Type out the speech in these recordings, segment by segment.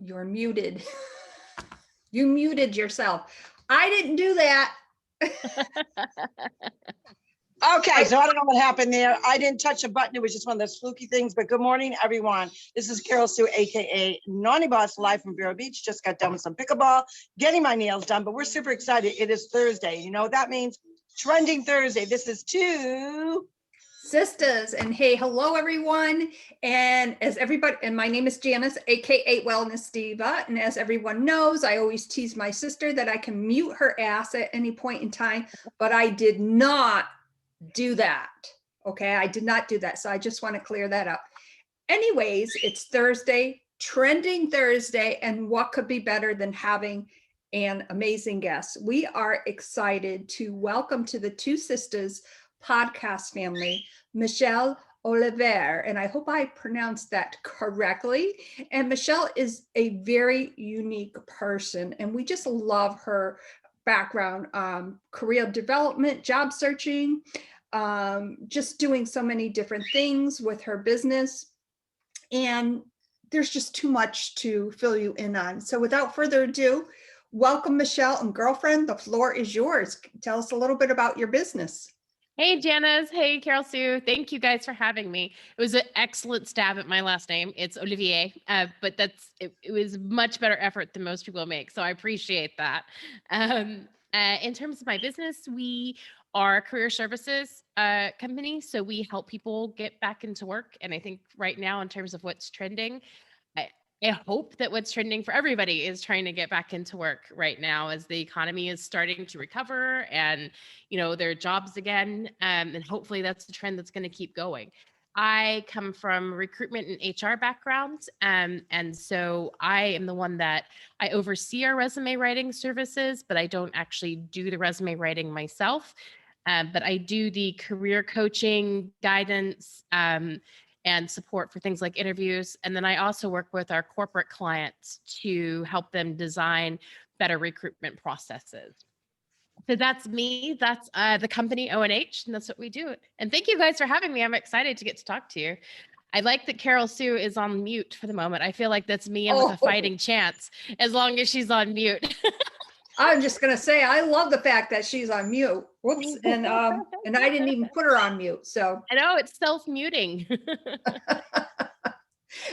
you're muted. You muted yourself. I didn't do that. Okay, so I don't know what happened there. I didn't touch a button. It was just one of those fluky things. But good morning, everyone. This is Carroll-Sue, aka Naughty Boss, live from Vero Beach. Just got done with some pickleball, getting my nails done. But we're super excited. It is Thursday. You know what that means? Trending Thursday. This is TwoSistas, and hey, hello everyone. And as everybody, and my name is Janis, aka Wellness Diva. And as everyone knows, I always tease my sister that I can mute her ass at any point in time, but I did not do that. Okay, I did not do that. So I just want to clear that up. Anyways, it's Thursday, Trending Thursday, and what could be better than having an amazing guest? We are excited to welcome to the TwoSistas podcast family, Michele Olivier, and I hope I pronounced that correctly. And Michele is a very unique person, and we just love her background, career development, job searching, just doing so many different things with her business. And there's just too much to fill you in on. So without further ado, welcome, Michele, and girlfriend, the floor is yours. Tell us a little bit about your business. Hey, Janis. Hey, Carroll-Sue. Thank you guys for having me. It was an excellent stab at my last name. It's Olivier, but it was much better effort than most people make. So I appreciate that. In terms of my business, we are a career services company. So we help people get back into work. And I think right now, in terms of what's trending, I hope that what's trending for everybody is trying to get back into work right now as the economy is starting to recover and, there are jobs again. And hopefully that's the trend that's going to keep going. I come from recruitment and HR backgrounds. And so I am the one that I oversee our resume writing services, but I don't actually do the resume writing myself. But I do the career coaching, guidance, and support for things like interviews. And then I also work with our corporate clients to help them design better recruitment processes. So that's me. That's the company O&H, and that's what we do. And thank you guys for having me. I'm excited to get to talk to you. I like that Carroll-Sue is on mute for the moment. I feel like that's me and with a fighting chance, as long as she's on mute. I'm just going to say, I love the fact that she's on mute. Whoops. And I didn't even put her on mute. So I know it's self-muting.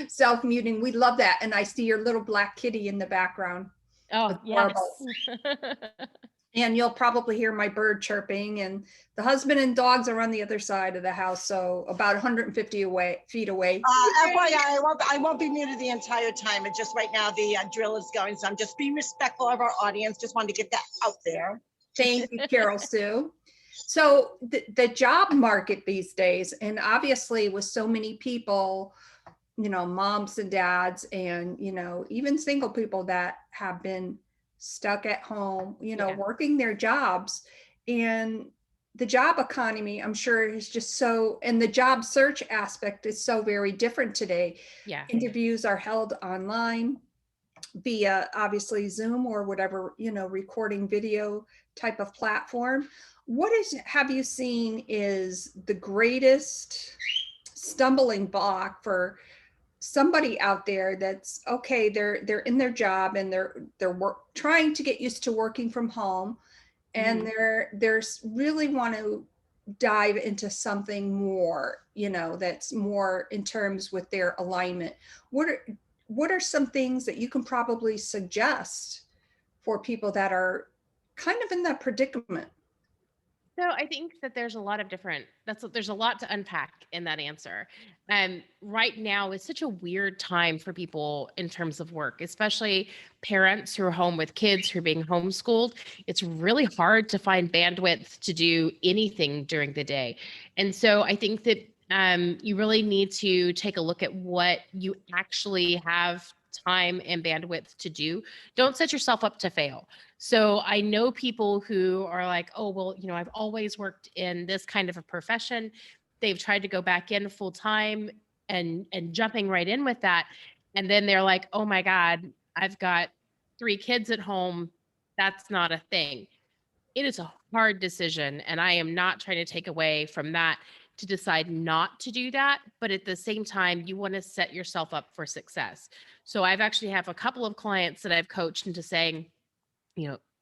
Self-muting. We love that. And I see your little black kitty in the background. Oh, yes. And you'll probably hear my bird chirping, and the husband and dogs are on the other side of the house. So about 150 feet away. FYI, I won't be muted the entire time. It's just right now the drill is going. So I'm just being respectful of our audience. Just wanted to get that out there. Thank you, Carroll-Sue. So the job market these days, and obviously with so many people, moms and dads, and, even single people that have been stuck at home, working their jobs, and the job economy, I'm sure is just and the job search aspect is so very different today. Yeah. Interviews are held online via obviously Zoom or whatever, recording video type of platform. Have you seen is the greatest stumbling block for somebody out there that's okay, they're in their job and they're trying to get used to working from home, and they're really want to dive into something more, that's more in terms with their alignment? What are some things that you can probably suggest for people that are kind of in that predicament? So I think that there's a lot to unpack in that answer. Right now is such a weird time for people in terms of work, especially parents who are home with kids who are being homeschooled. It's really hard to find bandwidth to do anything during the day. And so I think that you really need to take a look at what you actually have time and bandwidth to do. Don't set yourself up to fail. So I know people who are like, oh, well, I've always worked in this kind of a profession. They've tried to go back in full time and jumping right in with that. And then they're like, oh my God, I've got 3 kids at home. That's not a thing. It is a hard decision. And I am not trying to take away from that to decide not to do that. But at the same time, you want to set yourself up for success. So I've actually have a couple of clients that I've coached into saying,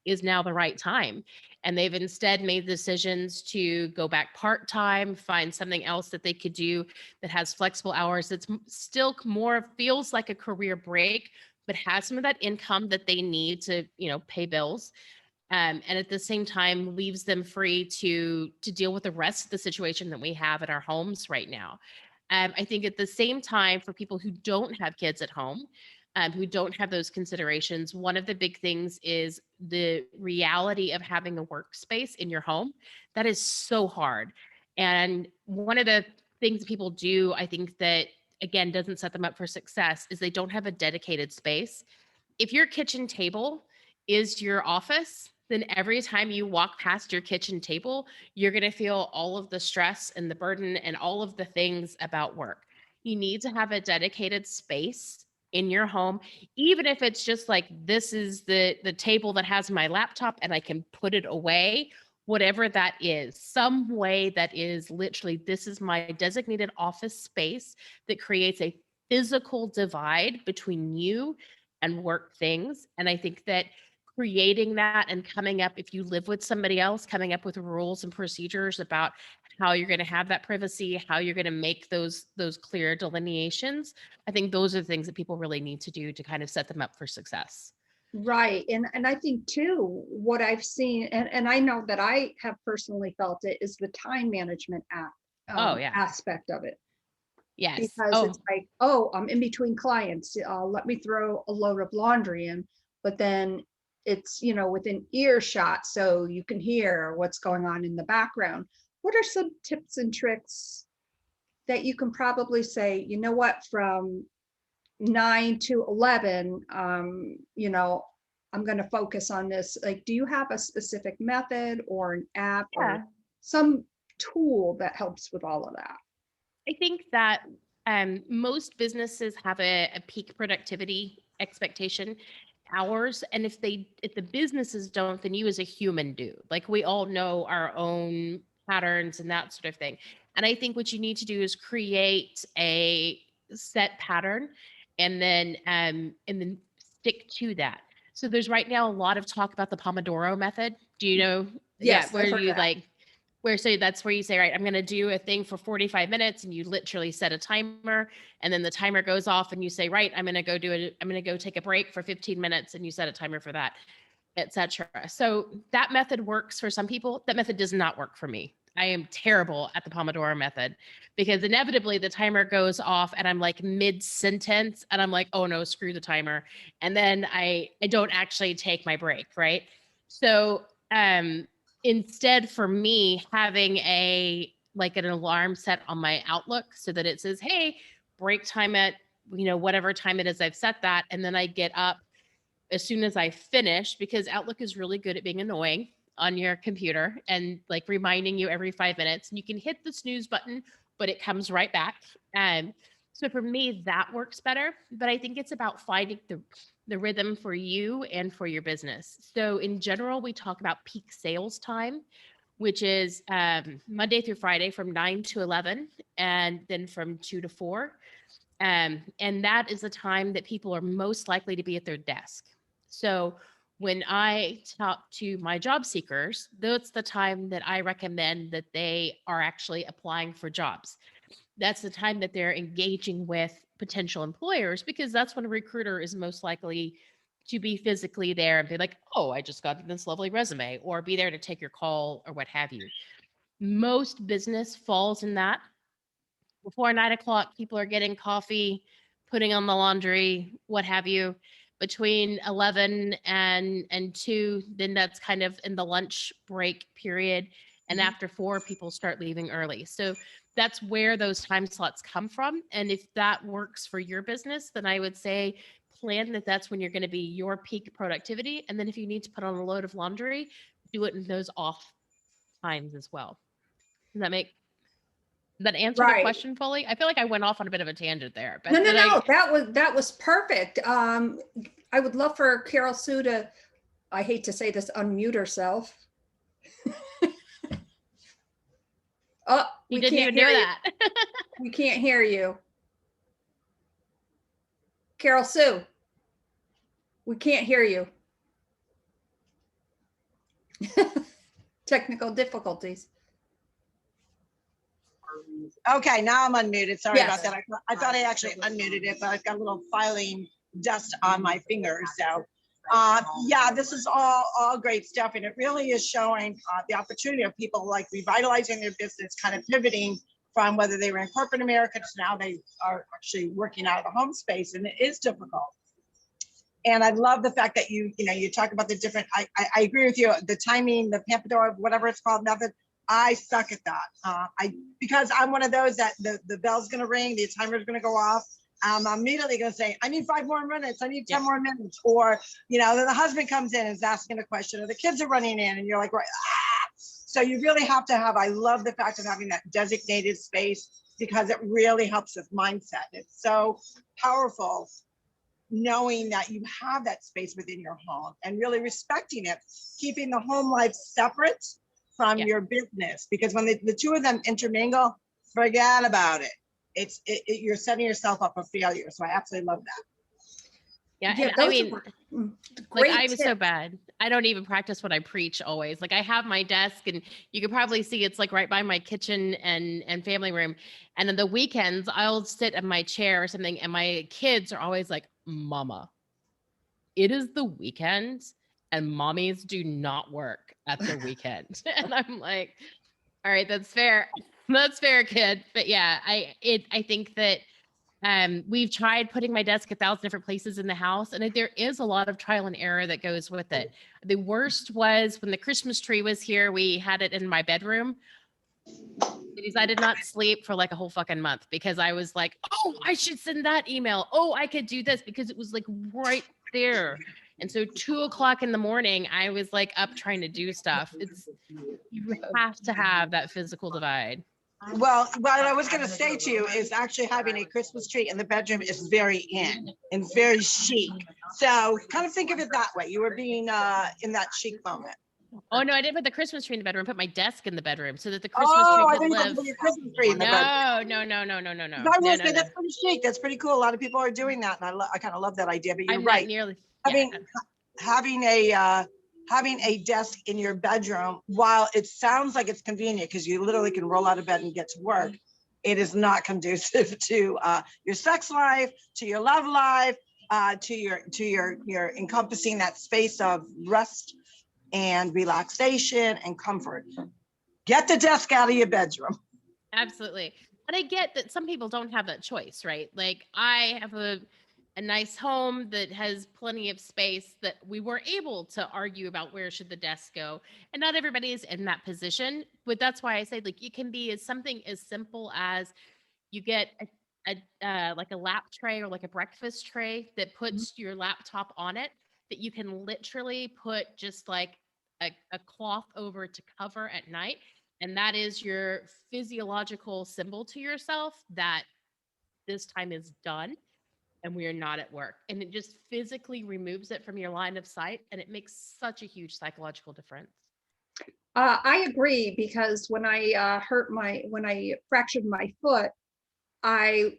is now the right time? And they've instead made decisions to go back part-time, find something else that they could do that has flexible hours, that's still more feels like a career break, but has some of that income that they need to, pay bills. And at the same time leaves them free to deal with the rest of the situation that we have at our homes right now. I think at the same time, for people who don't have kids at home, who don't have those considerations, one of the big things is the reality of having a workspace in your home. That is so hard. And one of the things people do, I think that again doesn't set them up for success, is they don't have a dedicated space. If your kitchen table is your office, then every time you walk past your kitchen table, you're going to feel all of the stress and the burden and all of the things about work. You need to have a dedicated space in your home, even if it's just like, this is the table that has my laptop and I can put it away, whatever that is, some way that is literally, this is my designated office space that creates a physical divide between you and work things. And I think that creating that and coming up, if you live with somebody else, coming up with rules and procedures about how you're going to have that privacy, how you're going to make those clear delineations. I think those are the things that people really need to do to kind of set them up for success. Right. And I think too, what I've seen, and I know that I have personally felt it, is the time management aspect of it. Yes. Because it's like, oh, I'm in between clients. Let me throw a load of laundry in, but then it's, within earshot, so you can hear what's going on in the background. What are some tips and tricks that you can probably say, from 9 to 11, I'm going to focus on this. Like, do you have a specific method or an app or some tool that helps with all of that? I think that most businesses have a peak productivity expectation hours. And if the businesses don't, then you as a human do. Like, we all know our own patterns and that sort of thing. And I think what you need to do is create a set pattern and then stick to that. So there's right now a lot of talk about the Pomodoro method. Do you know? Yes, Where I've heard you that. that's where you say, right, I'm going to do a thing for 45 minutes, and you literally set a timer, and then the timer goes off and you say, right, I'm going to go take a break for 15 minutes, and you set a timer for that, etc. So that method works for some people. That method does not work for me. I am terrible at the Pomodoro method, because inevitably the timer goes off and I'm like mid-sentence and I'm like, oh no, screw the timer. And then I don't actually take my break, right? So instead, for me, having an alarm set on my Outlook so that it says, hey, break time at whatever time it is I've set that, and then I get up as soon as I finish, because Outlook is really good at being annoying on your computer and like reminding you every 5 minutes. And you can hit the snooze button, but it comes right back. And so for me, that works better. But I think it's about finding the rhythm for you and for your business. So in general, we talk about peak sales time, which is Monday through Friday from 9 to 11, and then from 2 to 4. And that is the time that people are most likely to be at their desk. So when I talk to my job seekers, that's the time that I recommend that they are actually applying for jobs. That's the time that they're engaging with potential employers, because that's when a recruiter is most likely to be physically there and be like, oh, I just got this lovely resume, or be there to take your call or what have you. Most business falls in that. Before 9 o'clock, people are getting coffee, putting on the laundry, what have you. Between 11 and 2, then that's kind of in the lunch break period. And after 4, people start leaving early. So that's where those time slots come from. And if that works for your business, then I would say plan that's when you're going to be your peak productivity. And then if you need to put on a load of laundry, do it in those off times as well. Does that answer the Right. question fully? I feel like I went off on a bit of a tangent there, but No. That was perfect. I would love for Carroll-Sue to, I hate to say this, unmute herself. Oh, You we didn't can't even hear do you. that. We can't hear you. Carroll-Sue, we can't hear you. Technical difficulties. Okay, now I'm unmuted. Sorry Yes. about that. I thought I actually unmuted it, but I've got a little filing dust on my fingers. So, yeah, this is all great stuff, and it really is showing the opportunity of people like revitalizing their business, kind of pivoting from whether they were in corporate America to now they are actually working out of the home space, and it is difficult. And I love the fact that you talk about the different. I agree with you. The timing, the Pomodoro, whatever it's called, method. I suck at that. Because I'm one of those that the bell's going to ring, the timer's going to go off. I'm immediately going to say, I need 5 more minutes. I need 10 more minutes. Or, then the husband comes in and is asking a question, or the kids are running in and you're like, right. So you really have to have, I love the fact of having that designated space because it really helps with mindset. It's so powerful knowing that you have that space within your home and really respecting it, keeping the home life separate from your business, because when the two of them intermingle, forget about it. You're setting yourself up for failure. So I absolutely love that. Yeah, Yeah, and I mean, great like I'm so tip. bad. I don't even practice what I preach always. Like I have my desk, and you could probably see it's like right by my kitchen and family room. And on the weekends, I'll sit in my chair or something, and my kids are always like, "Mama, it is the weekend, and mommies do not work at the weekend." And I'm like, "All right, that's fair. That's fair, kid." But yeah, I think that we've tried putting my desk 1,000 different places in the house, and there is a lot of trial and error that goes with it. The worst was when the Christmas tree was here, we had it in my bedroom. Ladies, I did not sleep for like a whole fucking month because I was like, oh, I should send that email. Oh, I could do this because it was like right there. And so 2:00 in the morning, I was like up trying to do stuff. You have to have that physical divide. Well, what I was going to say to you is actually having a Christmas tree in the bedroom is very in and very chic. So kind of think of it that way. You were being in that chic moment. Oh no, I didn't put the Christmas tree in the bedroom. I put my desk in the bedroom so that the Christmas tree I could think live. put your Christmas tree in the bedroom. No. I will say that's pretty chic. That's pretty cool. A lot of people are doing that, and I kind of love that idea. But you're I'm right. not nearly. Having a desk in your bedroom, while it sounds like it's convenient because you literally can roll out of bed and get to work, it is not conducive to your sex life, to your love life, to your encompassing that space of rest and relaxation and comfort. Get the desk out of your bedroom. Absolutely. And I get that some people don't have that choice, right? Like I have a nice home that has plenty of space that we were able to argue about where should the desk go. And not everybody is in that position, but that's why I say like it can be as something as simple as you get like a lap tray or like a breakfast tray that puts your laptop on it, that you can literally put just like a cloth over to cover at night. And that is your physiological symbol to yourself that this time is done and we are not at work. And it just physically removes it from your line of sight. And it makes such a huge psychological difference. I agree, because when I when I fractured my foot, I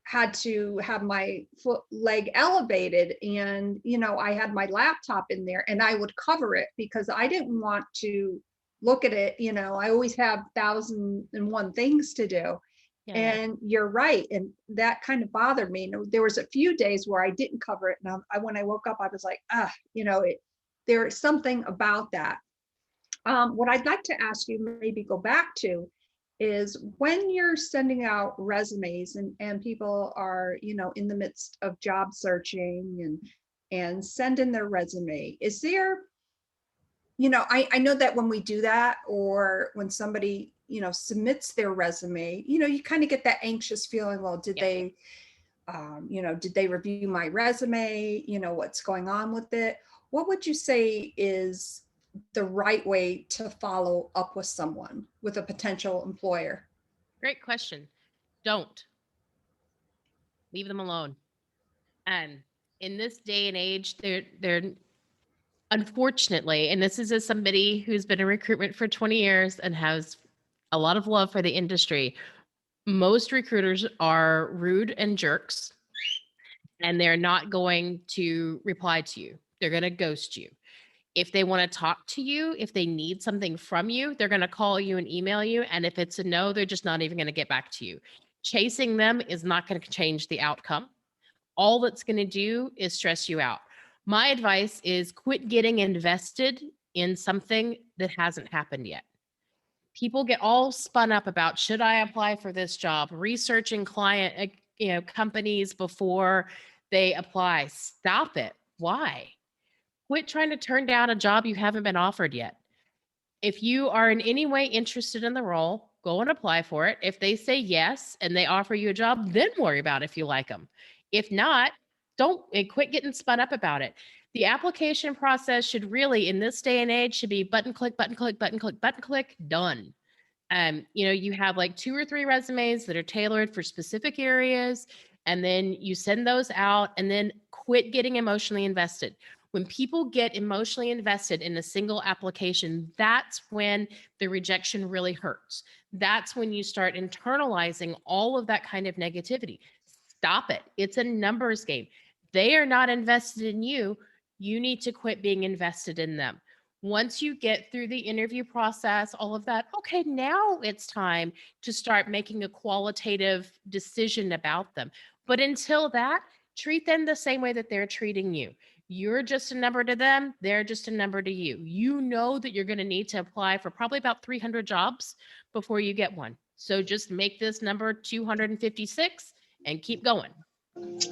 had to have my leg elevated, and I had my laptop in there and I would cover it because I didn't want to look at it. I always have 1,001 things to do. Yeah. And you're right, and that kind of bothered me. There was a few days where I didn't cover it, and when I woke up I was like, there's something about that. What I'd like to ask you, maybe go back to, is when you're sending out resumes and people are, in the midst of job searching and send in their resume, is there, I know that when we do that, or when somebody, submits their resume, you kind of get that anxious feeling, well, did they review my resume? What's going on with it? What would you say is the right way to follow up with someone, with a potential employer? Great question. Don't. Leave them alone. And in this day and age, they're unfortunately, and this is as somebody who's been in recruitment for 20 years and has a lot of love for the industry. Most recruiters are rude and jerks, and they're not going to reply to you. They're going to ghost you. If they want to talk to you, if they need something from you, they're going to call you and email you. And if it's a no, they're just not even going to get back to you. Chasing them is not going to change the outcome. All that's going to do is stress you out. My advice is quit getting invested in something that hasn't happened yet. People get all spun up about, should I apply for this job? Researching client, companies before they apply. Stop it. Why? Quit trying to turn down a job you haven't been offered yet. If you are in any way interested in the role, go and apply for it. If they say yes and they offer you a job, then worry about if you like them. If not, don't quit getting spun up about it. The application process should really, in this day and age, should be button click, button click, button click, button click, done. You have like 2 or 3 resumes that are tailored for specific areas, and then you send those out, and then quit getting emotionally invested. When people get emotionally invested in a single application, that's when the rejection really hurts. That's when you start internalizing all of that kind of negativity. Stop it. It's a numbers game. They are not invested in you. You need to quit being invested in them. Once you get through the interview process, all of that, okay, now it's time to start making a qualitative decision about them. But until that, treat them the same way that they're treating you. You're just a number to them. They're just a number to you. You know that you're going to need to apply for probably about 300 jobs before you get one. So just make this number 256 and keep going.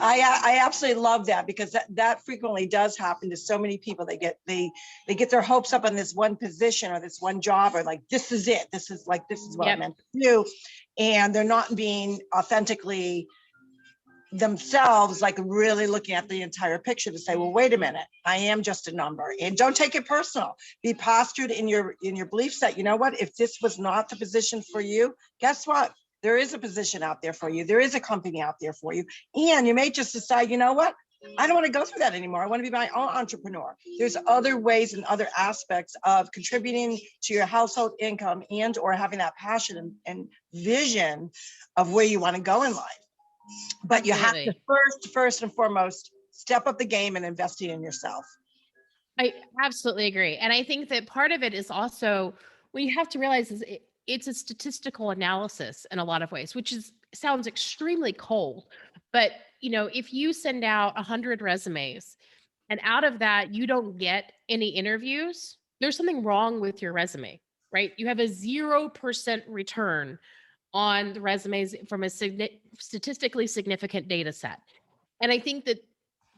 I absolutely love that, because that frequently does happen to so many people. They get their hopes up on this one position or this one job, or like, this is it. This is what Yep. I'm meant to do. And they're not being authentically themselves, like really looking at the entire picture to say, well, wait a minute, I am just a number. And don't take it personal. Be postured in your belief set. You know what? If this was not the position for you, guess what? There is a position out there for you. There is a company out there for you. And you may just decide, you know what? I don't want to go through that anymore. I want to be my own entrepreneur. There's other ways and other aspects of contributing to your household income and or having that passion and vision of where you want to go in life. But you have to first and foremost, step up the game and investing in yourself. I absolutely agree. And I think that part of it is also, what you have to realize is it's a statistical analysis in a lot of ways, which sounds extremely cold. But, if you send out 100 resumes and out of that, you don't get any interviews, there's something wrong with your resume, right? You have a 0% return on the resumes from a statistically significant data set. And I think that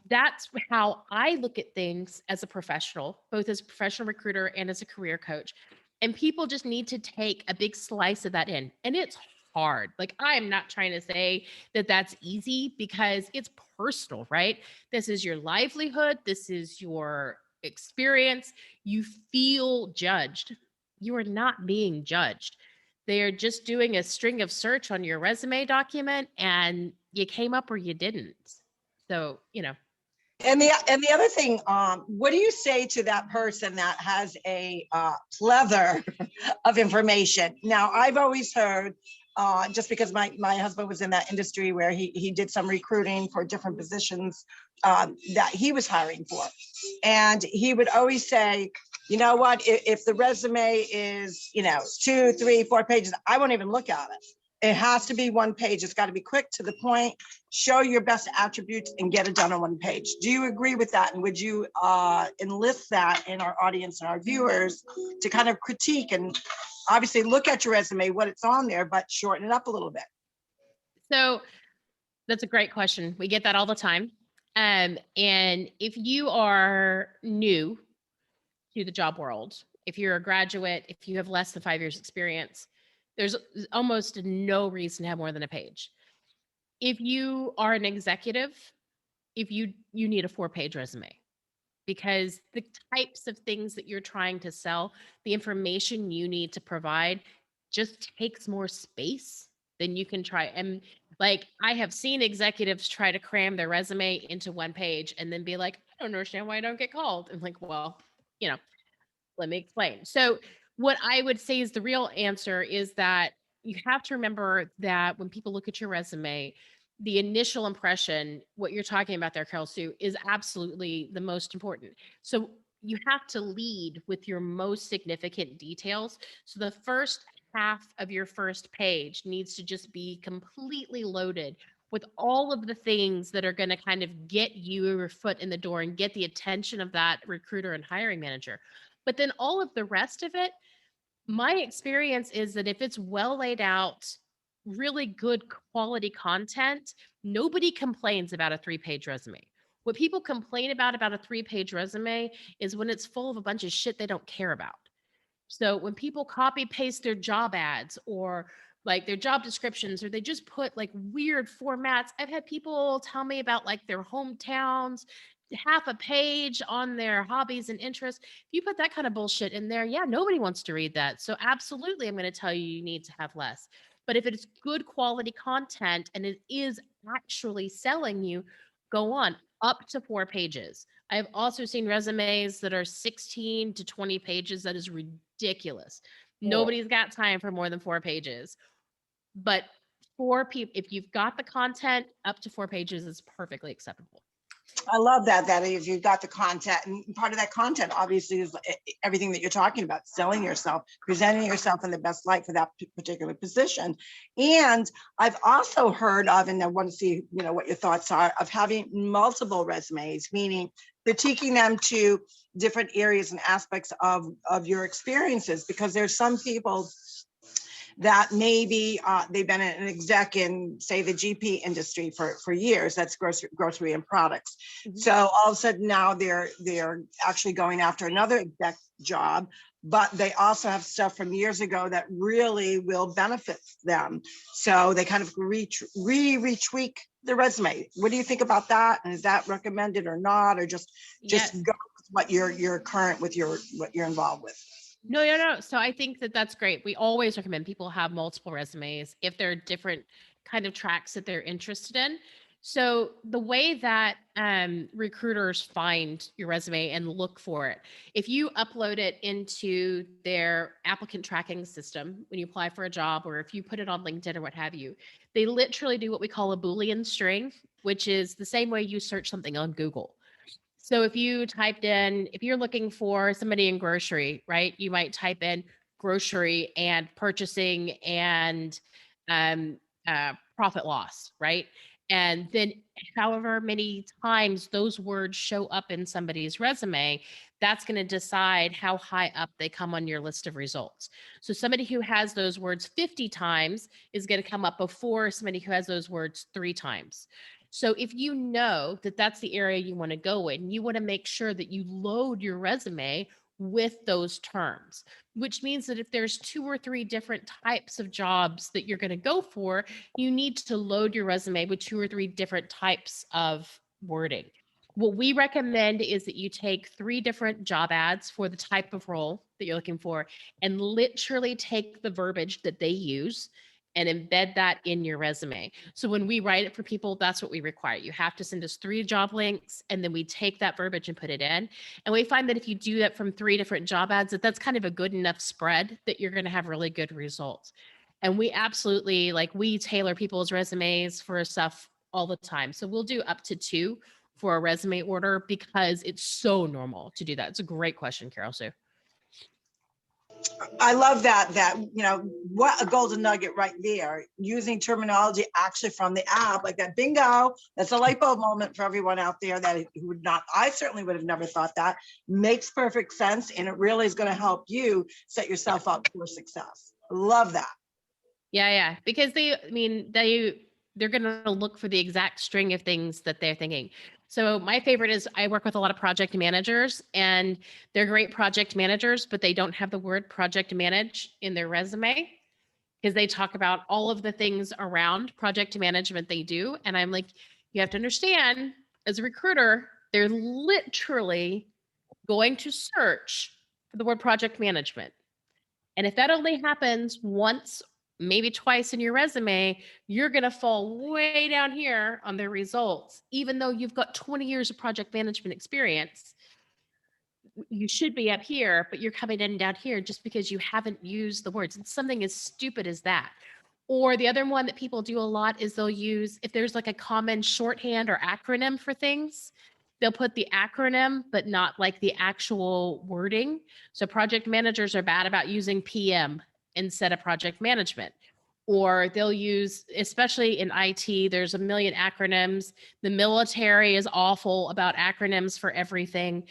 that's how I look at things as a professional, both as a professional recruiter and as a career coach. And people just need to take a big slice of that in. And it's hard. Like, I am not trying to say that that's easy, because it's personal, right? This is your livelihood. This is your experience. You feel judged. You are not being judged. They are just doing a string of search on your resume document, and you came up or you didn't. So, And the other thing, what do you say to that person that has a plethora of information? Now, I've always heard, just because my husband was in that industry where he did some recruiting for different positions that he was hiring for. And he would always say, you know what, if the resume is, 2, 3, 4 pages, I won't even look at it. It has to be one page. It's got to be quick, to the point, show your best attributes, and get it done on one page. Do you agree with that? And would you enlist that in our audience and our viewers to kind of critique and obviously look at your resume, what it's on there, but shorten it up a little bit? So that's a great question. We get that all the time. And if you are new to the job world, if you're a graduate, if you have less than 5 years experience, there's almost no reason to have more than a page. If you are an executive, if you need a 4-page resume, because the types of things that you're trying to sell, the information you need to provide just takes more space than you can try. And like, I have seen executives try to cram their resume into 1 page and then be like, I don't understand why I don't get called. And like, well, let me explain. So What I would say is the real answer is that you have to remember that when people look at your resume, the initial impression, what you're talking about there, Carroll-Sue, is absolutely the most important. So you have to lead with your most significant details. So the first half of your first page needs to just be completely loaded with all of the things that are going to kind of get your foot in the door and get the attention of that recruiter and hiring manager. But then all of the rest of it, my experience is that if it's well laid out, really good quality content, nobody complains about a 3-page resume. What people complain about a 3-page resume is when it's full of a bunch of shit they don't care about. So when people copy paste their job ads or like their job descriptions, or they just put like weird formats. I've had people tell me about like their hometowns, half a page on their hobbies and interests. If you put that kind of bullshit in there, yeah, nobody wants to read that. So absolutely, I'm going to tell you, you need to have less. But if it's good quality content and it is actually selling you, go on up to 4 pages. I've also seen resumes that are 16 to 20 pages. That is ridiculous. Nobody's got time for more than 4 pages. But 4 people, if you've got the content, up to 4 pages is perfectly acceptable. I love that if you've got the content, and part of that content obviously is everything that you're talking about, selling yourself, presenting yourself in the best light for that particular position. And I've also heard of, and I want to see, what your thoughts are, of having multiple resumes, meaning critiquing them to different areas and aspects of your experiences, because there's some people that maybe they've been an exec in, say, the GP industry for years. That's grocery and products. Mhm. So all of a sudden now they're actually going after another exec job, but they also have stuff from years ago that really will benefit them. So they kind of retweak the resume. What do you think about that? And is that recommended or not, or just Yes. go with what you're current with, what you're involved with? No. So I think that that's great. We always recommend people have multiple resumes if there are different kind of tracks that they're interested in. So the way that recruiters find your resume and look for it, if you upload it into their applicant tracking system when you apply for a job, or if you put it on LinkedIn or what have you, they literally do what we call a Boolean string, which is the same way you search something on Google. So if you typed in, if you're looking for somebody in grocery, right, you might type in grocery and purchasing and um, profit loss, right? And then however many times those words show up in somebody's resume, that's going to decide how high up they come on your list of results. So somebody who has those words 50 times is going to come up before somebody who has those words 3 times. So if you know that that's the area you want to go in, you want to make sure that you load your resume with those terms, which means that if there's 2 or 3 different types of jobs that you're going to go for, you need to load your resume with 2 or 3 different types of wording. What we recommend is that you take 3 different job ads for the type of role that you're looking for and literally take the verbiage that they use and embed that in your resume. So when we write it for people, that's what we require. You have to send us 3 job links, and then we take that verbiage and put it in. And we find that if you do that from 3 different job ads, that's kind of a good enough spread that you're going to have really good results. And we absolutely, we tailor people's resumes for stuff all the time. So we'll do up to 2 for a resume order because it's so normal to do that. It's a great question, Carroll-Sue. I love that, what a golden nugget right there, using terminology actually from the app, like that. Bingo, that's a light bulb moment for everyone out there that would not, I certainly would have never thought that. Makes perfect sense. And it really is going to help you set yourself up for success. Love that. Yeah. Because they're going to look for the exact string of things that they're thinking. So my favorite is I work with a lot of project managers, and they're great project managers, but they don't have the word project manage in their resume because they talk about all of the things around project management they do. And I'm like, you have to understand, as a recruiter, they're literally going to search for the word project management. And if that only happens once, maybe twice in your resume, you're going to fall way down here on their results, even though you've got 20 years of project management experience. you should be up here, but you're coming in down here just because you haven't used the words. It's something as stupid as that. Or the other one that people do a lot is they'll use, if there's like a common shorthand or acronym for things, they'll put the acronym, but not like the actual wording. So project managers are bad about using PM instead of project management. Or they'll use, especially in IT, there's a million acronyms. The military is awful about acronyms for everything.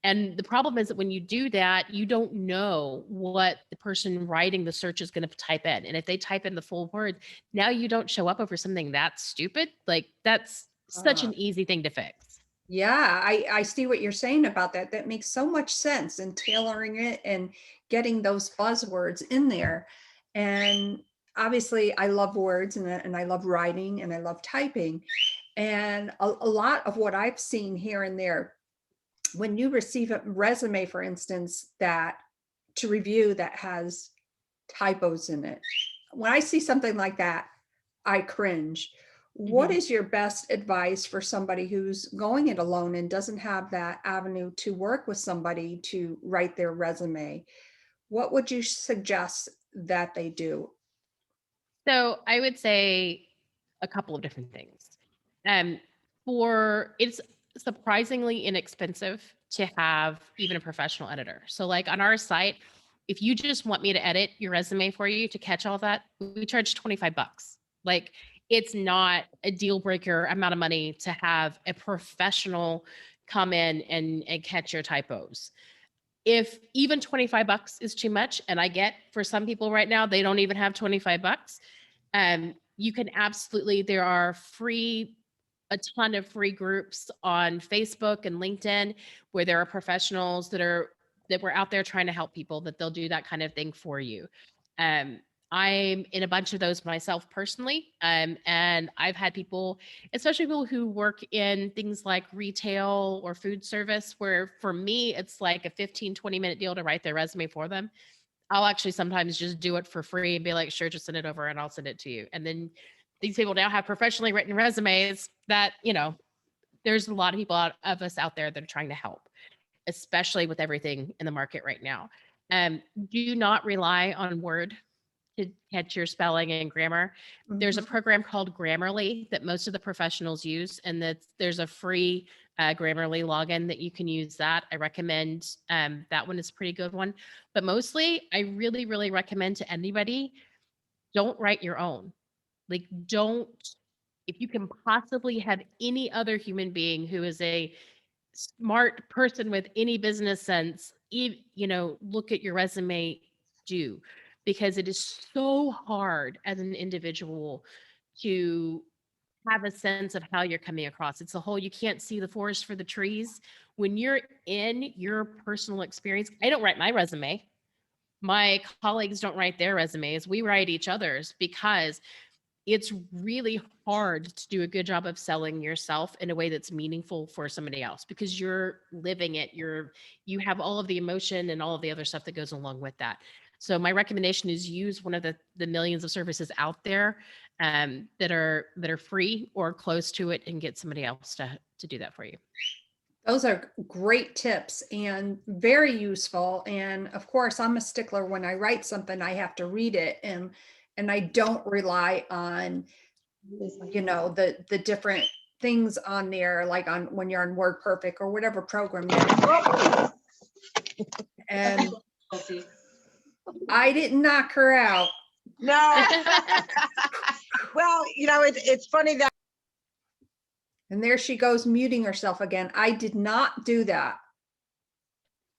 And the problem is that when you do that, you don't know what the person writing the search is going to type in. And if they type in the full word, now you don't show up over something that stupid. Like that's such an easy thing to fix. Yeah, I see what you're saying about that. That makes so much sense, and tailoring it and getting those buzzwords in there. And obviously I love words, and I love writing, and I love typing. And a lot of what I've seen here and there, when you receive a resume, for instance, that to review that has typos in it, when I see something like that, I cringe. What is your best advice for somebody who's going it alone and doesn't have that avenue to work with somebody to write their resume? What would you suggest that they do? So I would say a couple of different things. It's surprisingly inexpensive to have even a professional editor. So like on our site, if you just want me to edit your resume for you to catch all that, we charge $25. Like it's not a deal breaker amount of money to have a professional come in and catch your typos. If even $25 is too much, and I get for some people right now, they don't even have $25. You can absolutely, there are a ton of free groups on Facebook and LinkedIn where there are professionals that were out there trying to help people, that they'll do that kind of thing for you. I'm in a bunch of those myself personally. And I've had people, especially people who work in things like retail or food service, where for me, it's like a 15-20 minute deal to write their resume for them. I'll actually sometimes just do it for free and be like, sure, just send it over and I'll send it to you. And then these people now have professionally written resumes that, there's a lot of people of us out there that are trying to help, especially with everything in the market right now. Do not rely on Word to catch your spelling and grammar. There's a program called Grammarly that most of the professionals use, and there's a free Grammarly login that you can use. That I recommend. That one is a pretty good one. But mostly, I really, really recommend to anybody, don't write your own. Like, don't, if you can possibly have any other human being who is a smart person with any business sense, look at your resume, do, because it is so hard as an individual to have a sense of how you're coming across. It's a whole, you can't see the forest for the trees. When you're in your personal experience, I don't write my resume. My colleagues don't write their resumes. We write each other's, because it's really hard to do a good job of selling yourself in a way that's meaningful for somebody else, because you're living it. You have all of the emotion and all of the other stuff that goes along with that. So my recommendation is use one of the millions of services out there that are free or close to it, and get somebody else to do that for you. Those are great tips and very useful. And of course, I'm a stickler. When I write something, I have to read it, and I don't rely on, the different things on there, like on when you're on WordPerfect or whatever program you're in. And I didn't knock her out. No. Well, it's funny that. And there she goes, muting herself again. I did not do that.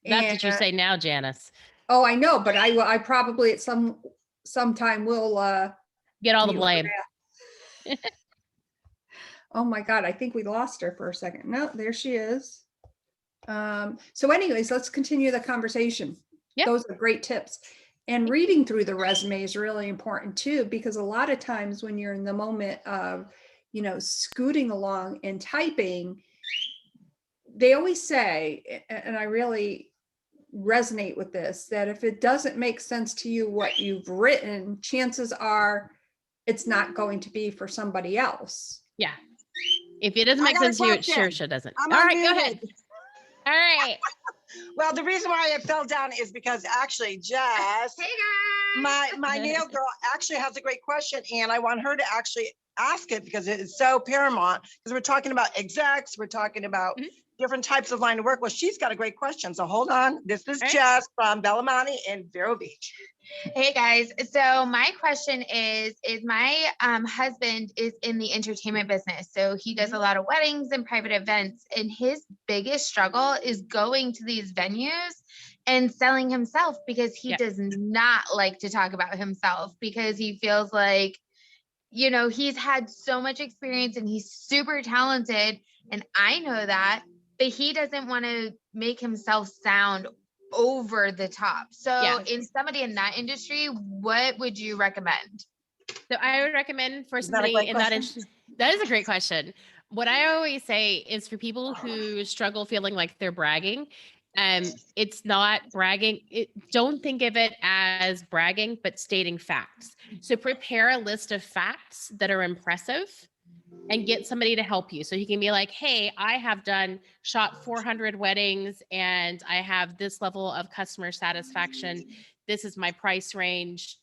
That's what you say now, Janis. Oh, I know, but I probably at sometime will get all the blame. Oh my God, I think we lost her for a second. No, there she is. So anyways, let's continue the conversation. Yep. Those are great tips. And reading through the resume is really important too, because a lot of times when you're in the moment of, scooting along and typing, they always say, and I really resonate with this, that if it doesn't make sense to you what you've written, chances are it's not going to be for somebody else. Yeah. If it doesn't make sense to you, it sure doesn't. I'm all right, unmuted. go ahead. All right. Well, the reason why it fell down is because actually Jess, Hey guys. my nail girl actually has a great question, and I want her to actually ask it because it is so paramount, because we're talking about execs, we're talking about Mhm. different types of line of work. Well, she's got a great question. So hold on. This is All right. Jess from Bellamani in Vero Beach. Hey guys. So my question is my husband is in the entertainment business. So he does a lot of weddings and private events. And his biggest struggle is going to these venues and selling himself, because he Yep. does not like to talk about himself, because he feels like, you know, he's had so much experience and he's super talented. And I know that, but he doesn't want to make himself sound over the top. So Yeah. in somebody in that industry, what would you recommend? So I would recommend for Isn't that a somebody great in that question? that is a great question. What I always say is for people who struggle feeling like they're bragging, it's not bragging. Don't think of it as bragging, but stating facts. So prepare a list of facts that are impressive and get somebody to help you. So you can be like, hey, I have shot 400 weddings and I have this level of customer satisfaction. This is my price range.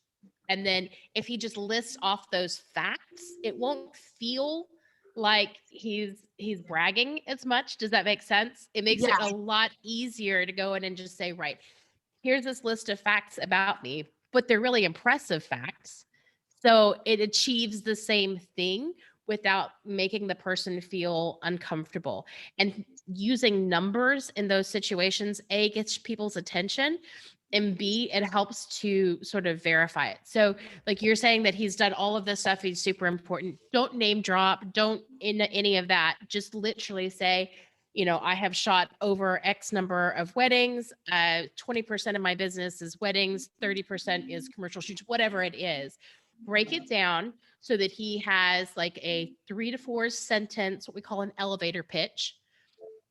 And then if he just lists off those facts, it won't feel like he's bragging as much. Does that make sense? It makes it Yeah. a lot easier to go in and just say, right, here's this list of facts about me, but they're really impressive facts. So it achieves the same thing without making the person feel uncomfortable. And using numbers in those situations, A, gets people's attention, and B, it helps to sort of verify it. So like you're saying that he's done all of this stuff, he's super important. Don't name drop, don't in any of that. Just literally say, you know, I have shot over X number of weddings. 20% of my business is weddings, 30% is commercial shoots, whatever it is. Break it down so that he has like a 3 to 4 sentence, what we call an elevator pitch,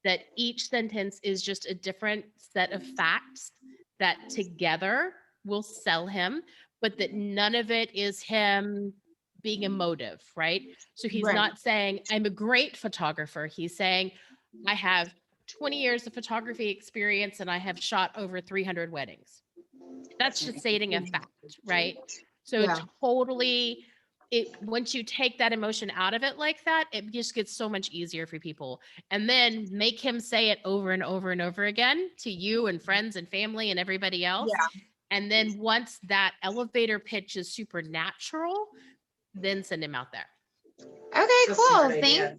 that each sentence is just a different set of facts that together will sell him, but that none of it is him being emotive, right? So he's Right. not saying, I'm a great photographer. He's saying, I have 20 years of photography experience and I have shot over 300 weddings. That's just stating a fact, right? So Yeah. totally, once you take that emotion out of it like that, it just gets so much easier for people. And then make him say it over and over and over again to you and friends and family and everybody else. Yeah. And then once that elevator pitch is supernatural, then send him out there. Okay, cool.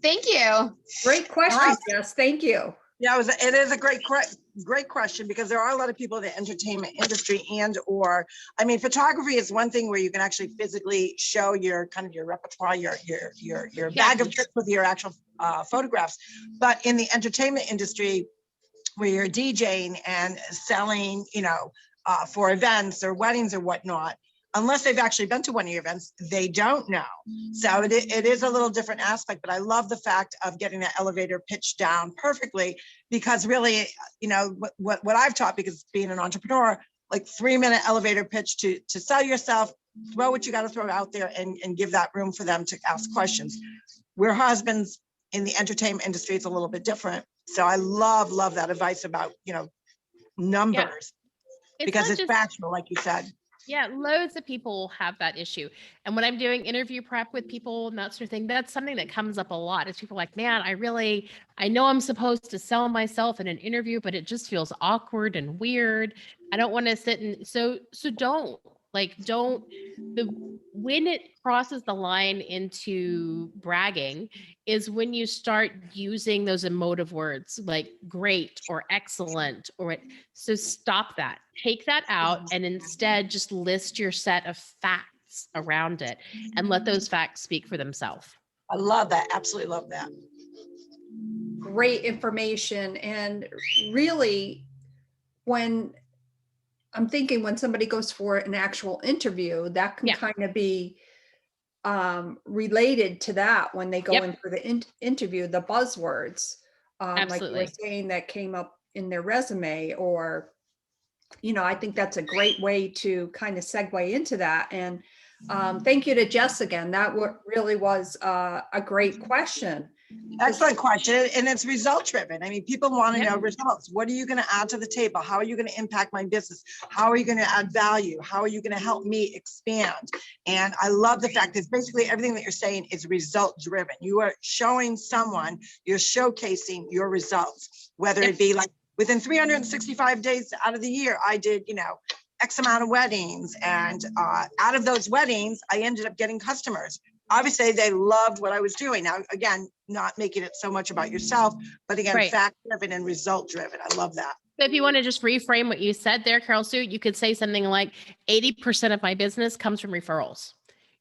Thank you. Great question, Jess. Thank you. Yeah, it is a great question, because there are a lot of people in the entertainment industry I mean, photography is one thing where you can actually physically show your kind of your repertoire, your bag of tricks with your actual photographs. But in the entertainment industry, where you're DJing and selling, you know, for events or weddings or whatnot, unless they've actually been to one of your events, they don't know. So it is a little different aspect, but I love the fact of getting that elevator pitch down perfectly, because really, you know, what I've taught, because being an entrepreneur, like 3-minute elevator pitch to sell yourself, throw what you got to throw out there and give that room for them to ask questions. We're husbands in the entertainment industry, it's a little bit different. So I love that advice about, you know, numbers, because it's factual, like you said. Yeah, loads of people have that issue. And when I'm doing interview prep with people and that sort of thing, that's something that comes up a lot. Is people like, man, I know I'm supposed to sell myself in an interview, but it just feels awkward and weird. I don't want to sit and so when it crosses the line into bragging is when you start using those emotive words like great or excellent so stop that, take that out, and instead just list your set of facts around it and let those facts speak for themselves. I love that. Absolutely love that. Great information. And really, when I'm thinking when somebody goes for an actual interview, that can kind of be related to that when they go in for the interview, the buzzwords, like you were saying, that came up in their resume, or, you know, I think that's a great way to kind of segue into that. And thank you to Jess again. That really was a great question. Excellent question. And it's result driven. I mean, people want to Yep. know results. What are you going to add to the table? How are you going to impact my business? How are you going to add value? How are you going to help me expand? And I love the fact that basically everything that you're saying is result driven. You are showing someone, you're showcasing your results, whether it be like within 365 days out of the year, I did, X amount of weddings. And out of those weddings, I ended up getting customers. Obviously, they loved what I was doing. Now, again, not making it so much about yourself, but again, Right. fact-driven and result-driven. I love that. So if you want to just reframe what you said there, Carroll-Sue, you could say something like 80% of my business comes from referrals.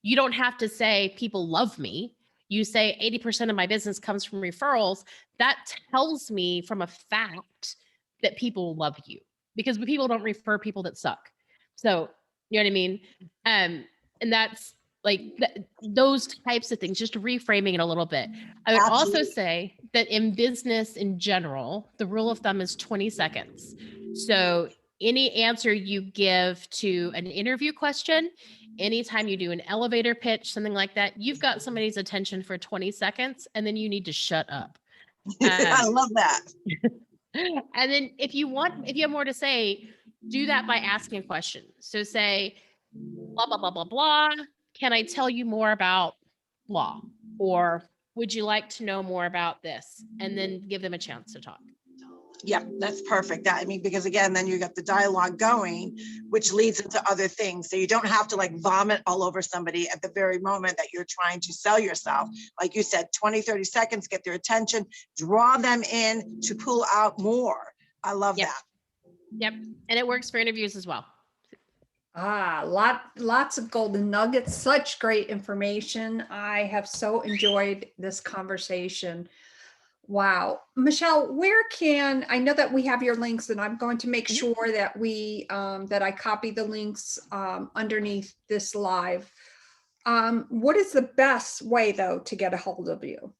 You don't have to say people love me. You say 80% of my business comes from referrals. That tells me from a fact that people love you, because people don't refer people that suck. So, you know what I mean? And that's like those types of things, just reframing it a little bit. I would also Absolutely. say that in business in general, the rule of thumb is 20 seconds. So any answer you give to an interview question, anytime you do an elevator pitch, something like that, you've got somebody's attention for 20 seconds and then you need to shut up. I love that. And then if you have more to say, do that by asking a question. So say, blah, blah, blah, blah, blah. Can I tell you more about blah? Or would you like to know more about this? And then give them a chance to talk. Yeah, that's perfect. Because again, then you got the dialogue going, which leads into other things. So you don't have to like vomit all over somebody at the very moment that you're trying to sell yourself. Like you said, 20, 30 seconds, get their attention, draw them in to pull out more. I love that. Yep. And it works for interviews as well. Lots of golden nuggets, such great information. I have so enjoyed this conversation. Wow. Michele, I know that we have your links, and I'm going to make sure that that I copy the links underneath this live. What is the best way though to get a hold of you?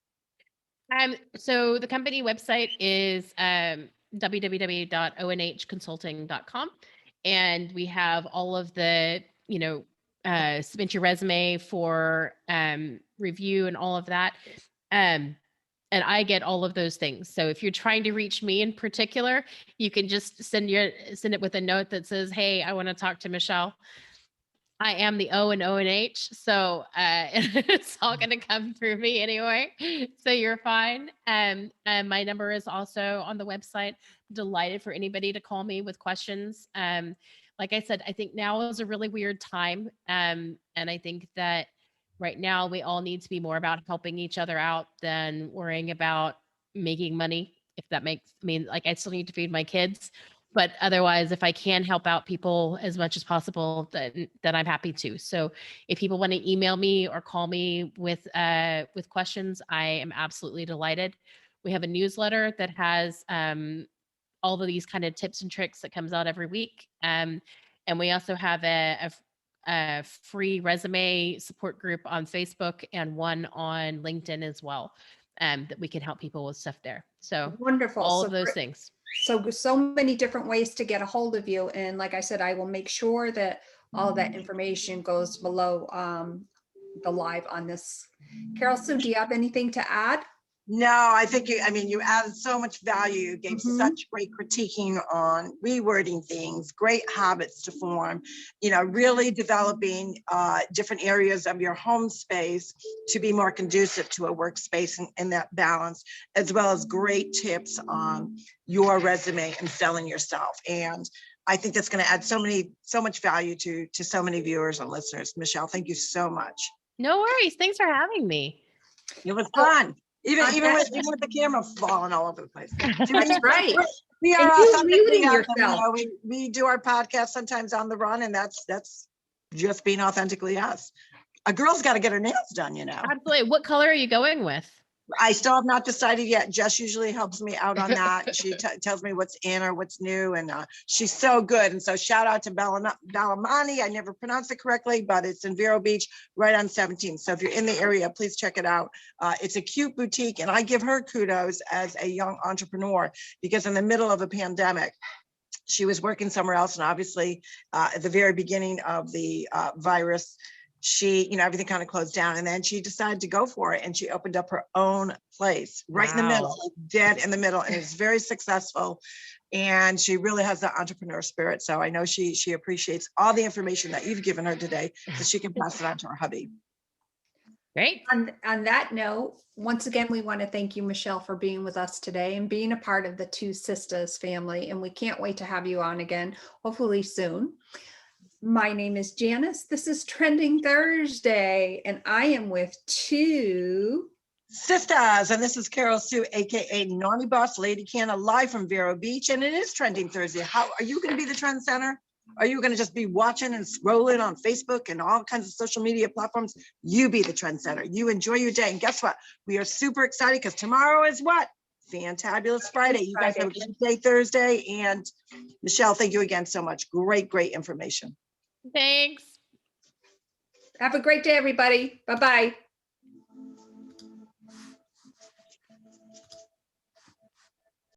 So the company website is www.ohconsulting.com. And we have all of the, submit your resume for review and all of that. And I get all of those things. So if you're trying to reach me in particular, you can just send it with a note that says, hey, I want to talk to Michele. I am the O in O&H, so it's all going to come through me anyway. So you're fine. And my number is also on the website. Delighted for anybody to call me with questions. Like I said, I think now is a really weird time. And I think that right now we all need to be more about helping each other out than worrying about making money. If that makes, I still need to feed my kids. But otherwise, if I can help out people as much as possible, then I'm happy to. So if people want to email me or call me with questions, I am absolutely delighted. We have a newsletter that has all of these kind of tips and tricks that comes out every week. And we also have a free resume support group on Facebook and one on LinkedIn as well, that we can help people with stuff there. So Wonderful. all of those things. So many different ways to get a hold of you. And like I said, I will make sure that all of that information goes below the live on this. Carroll-Sue, do you have anything to add? No, I think you added so much value. You gave such great critiquing on rewording things, great habits to form, really developing different areas of your home space to be more conducive to a workspace and that balance, as well as great tips on your resume and selling yourself. And I think that's going to add so much value to so many viewers and listeners. Michele, thank you so much. No worries. Thanks for having me. It was fun. Even with the camera falling all over the place. That's right. We are muting yourself. We do our podcast sometimes on the run, and that's just being authentically us. A girl's got to get her nails done, Absolutely. What color are you going with? I still have not decided yet. Jess usually helps me out on that. She tells me what's in or what's new, and she's so good. And so shout out to Bellamani. I never pronounced it correctly, but it's in Vero Beach, right on 17th. So if you're in the area, please check it out. It's a cute boutique, and I give her kudos as a young entrepreneur, because in the middle of a pandemic, she was working somewhere else. And obviously at the very beginning of the virus, she, everything kind of closed down, and then she decided to go for it, and she opened up her own place right in the middle, Wow. like dead in the middle, and it's very successful. And she really has the entrepreneur spirit. So I know she appreciates all the information that you've given her today, so she can pass it on to her hubby. Great. On that note, once again, we want to thank you, Michele, for being with us today and being a part of the TwoSistas family. And we can't wait to have you on again, hopefully soon. My name is Janis. This is Trending Thursday, and I am with two Sisters, and this is Carroll-Sue, aka Naughty Boss Lady Canna, live from Vero Beach, and it is Trending Thursday. How are you going to be the trend center? Are you going to just be watching and scrolling on Facebook and all kinds of social media platforms? You be the trend center. You enjoy your day, and guess what? We are super excited because tomorrow is what? Fantabulous Friday. You guys have a great day Thursday, and Michele, thank you again so much. Great information. Thanks. Have a great day, everybody. Bye-bye.